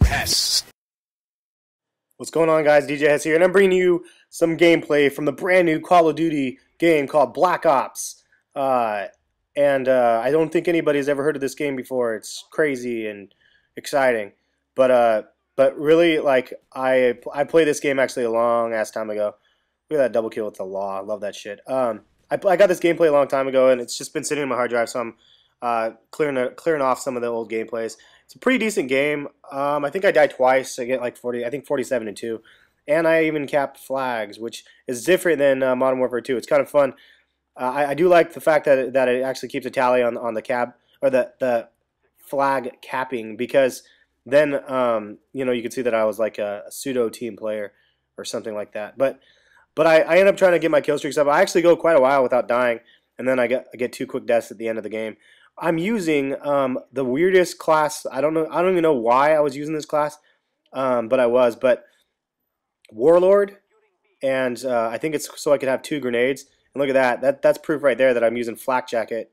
Hess. What's going on, guys? DJ Hess here, and I'm bringing you some gameplay from the brand new Call of Duty game called Black Ops. I don't think anybody's ever heard of this game before. It's crazy and exciting, but really, like, I played this game actually a long ass time ago. Look at that double kill with the Law. I love that shit. I got this gameplay a long time ago, and it's just been sitting in my hard drive, so I'm clearing off some of the old gameplays. It's a pretty decent game. I think I died twice. I get like 40, I think 47 and 2, and I even capped flags, which is different than Modern Warfare 2. It's kind of fun. I do like the fact that it actually keeps a tally on the cap, or the flag capping, because then you know, you could see that I was like a pseudo team player or something like that. But I end up trying to get my kill streaks up. I actually go quite a while without dying, and then I get 2 quick deaths at the end of the game. I'm using the weirdest class. I don't even know why I was using this class, but I was. But Warlord, and I think it's so I could have 2 grenades. And look at that. That's proof right there that I'm using Flak Jacket.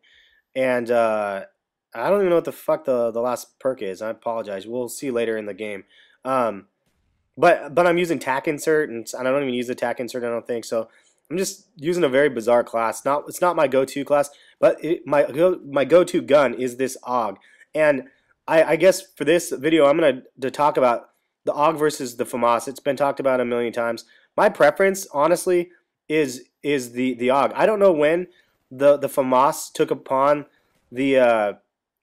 And I don't even know what the fuck the last perk is. I apologize. We'll see later in the game. But I'm using Tac Insert, and I don't even use the Tac Insert, I don't think. So I'm just using a very bizarre class. It's not my go-to class, but my go-to gun is this AUG. And I guess for this video, I'm going to talk about the AUG versus the Famas. It's been talked about a million times. My preference, honestly, is the AUG. I don't know when the Famas took upon the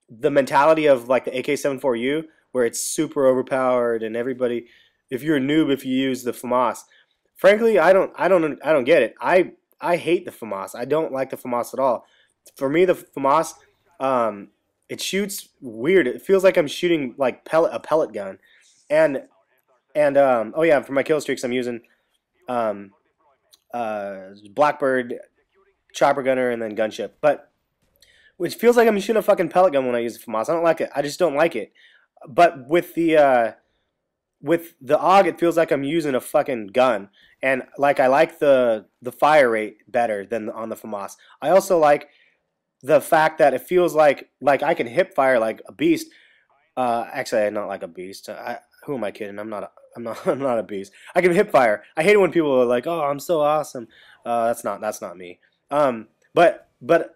mentality of like the AK-74U, where it's super overpowered and everybody, if you're a noob if you use the Famas. Frankly, I don't get it. I hate the Famas. I don't like the Famas at all. For me, the Famas, it shoots weird. It feels like I'm shooting like a pellet gun. And oh yeah, for my kill streaks, I'm using Blackbird, Chopper Gunner, and then Gunship. But which feels like I'm shooting a fucking pellet gun when I use the Famas. I don't like it. I just don't like it. But with the AUG, it feels like I'm using a fucking gun, and like I like the fire rate better than on the FAMAS. I also like the fact that it feels like I can hip fire like a beast. Actually, I'm not like a beast. Who am I kidding? I'm not a beast. I can hip fire. I hate it when people are like, "Oh, I'm so awesome." That's not me. But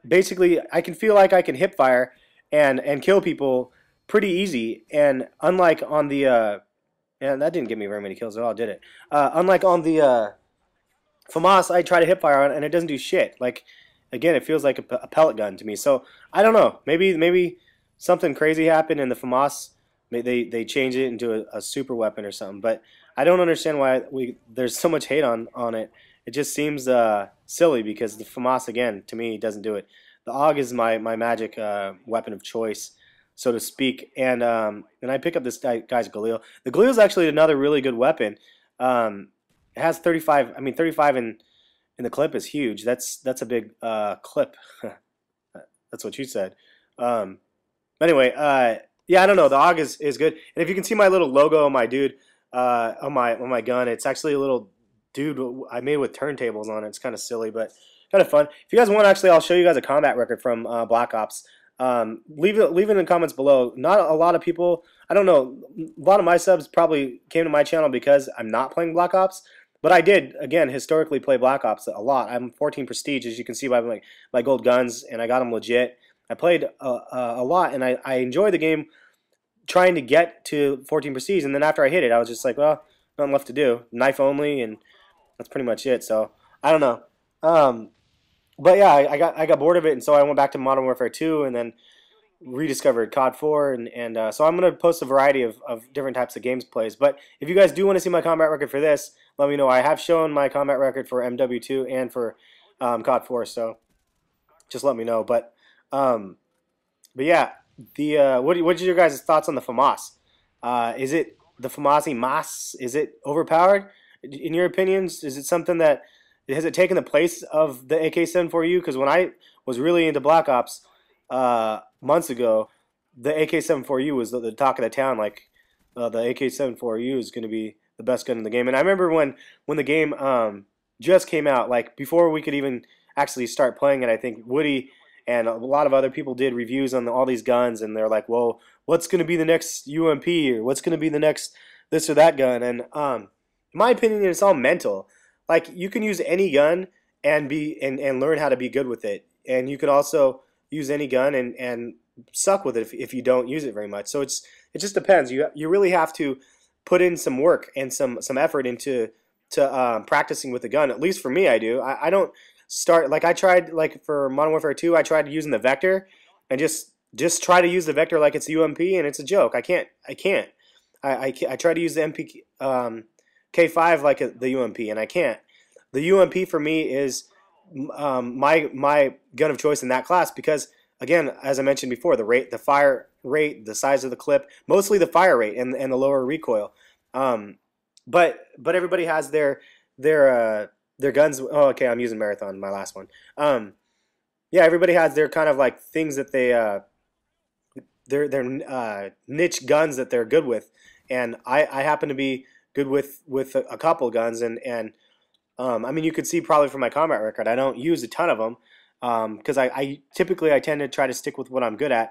basically, I can feel like I can hip fire and kill people pretty easy. And unlike on the and that didn't give me very many kills at all, did it? Unlike on the FAMAS, I try to hip fire on it, and it doesn't do shit. Like, again, it feels like a pellet gun to me. So I don't know. Maybe something crazy happened in the FAMAS. They changed it into a super weapon or something. But I don't understand why there's so much hate on it. It just seems silly, because the FAMAS, again, to me, doesn't do it. The AUG is my magic weapon of choice, so to speak. And I pick up this guy's Galil. The Galil is actually another really good weapon. It has 35. I mean, 35 in the clip is huge. That's a big clip. That's what you said. Anyway, yeah, I don't know. The AUG is good. And if you can see my little logo on my dude, on my gun, it's actually a little dude I made with turntables on it. It's kind of silly, but kind of fun. If you guys want, actually, I'll show you guys a combat record from Black Ops. Leave it in the comments below. Not a lot of people, I don't know, a lot of my subs probably came to my channel because I'm not playing Black Ops, but I did, again, historically play Black Ops a lot. I'm 14 Prestige, as you can see by my gold guns, and I got them legit. I played a lot, and I enjoyed the game trying to get to 14 Prestige, and then after I hit it, I was just like, well, nothing left to do. Knife only, and that's pretty much it. So, I don't know. But yeah, I got bored of it, and so I went back to Modern Warfare 2, and then rediscovered COD 4, and so I'm going to post a variety of different types of games plays. But if you guys do want to see my combat record for this, let me know. I have shown my combat record for MW2 and for COD 4, so just let me know. But yeah, what's your guys' thoughts on the FAMAS? Is it the FAMASI Mas? Is it overpowered? In your opinions, is it something that has it taken the place of the AK-74U? Because when I was really into Black Ops months ago, the AK-74U was the talk of the town. Like, the AK-74U is going to be the best gun in the game. And I remember when the game just came out, like before we could even actually start playing it, I think Woody and a lot of other people did reviews on all these guns, and they're like, well, what's going to be the next UMP, or what's going to be the next this or that gun? And in my opinion, it's all mental. Like, you can use any gun and and learn how to be good with it, and you can also use any gun and suck with it if you don't use it very much. So it just depends. You really have to put in some work and some effort into practicing with the gun. At least for me, I do. I don't start like I tried like for Modern Warfare 2. I tried using the Vector and just try to use the Vector like it's a UMP, and it's a joke. I can't. I try to use the MP K5 like the UMP, and I can't. The UMP for me is my gun of choice in that class because, again, as I mentioned before, the fire rate, the size of the clip, mostly the fire rate and the lower recoil. But everybody has their guns. Oh, okay, I'm using Marathon, my last one. Yeah, everybody has their kind of like things that their niche guns that they're good with, and I happen to be good with a couple guns, and I mean, you could see probably from my combat record, I don't use a ton of them because I typically tend to try to stick with what I'm good at,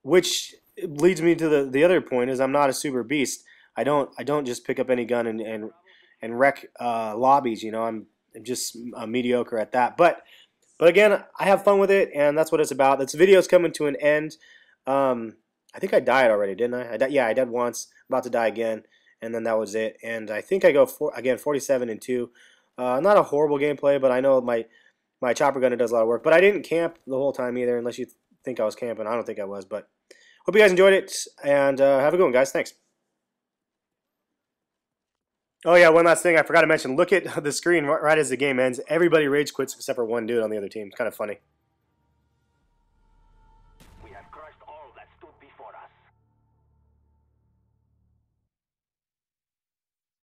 which leads me to the other point is I'm not a super beast. I don't just pick up any gun and wreck lobbies. You know, I'm just mediocre at that. But again, I have fun with it, and that's what it's about. This video's coming to an end. I think I died already, didn't I? Yeah, I died once. About to die again, and then that was it. And I think I go again 47-2. Not a horrible gameplay, but I know my chopper gunner does a lot of work. But I didn't camp the whole time either, unless you think I was camping. I don't think I was, but hope you guys enjoyed it, and have a good one, guys. Thanks. Oh yeah, one last thing I forgot to mention. Look at the screen right as the game ends. Everybody rage quits except for one dude on the other team. It's kind of funny.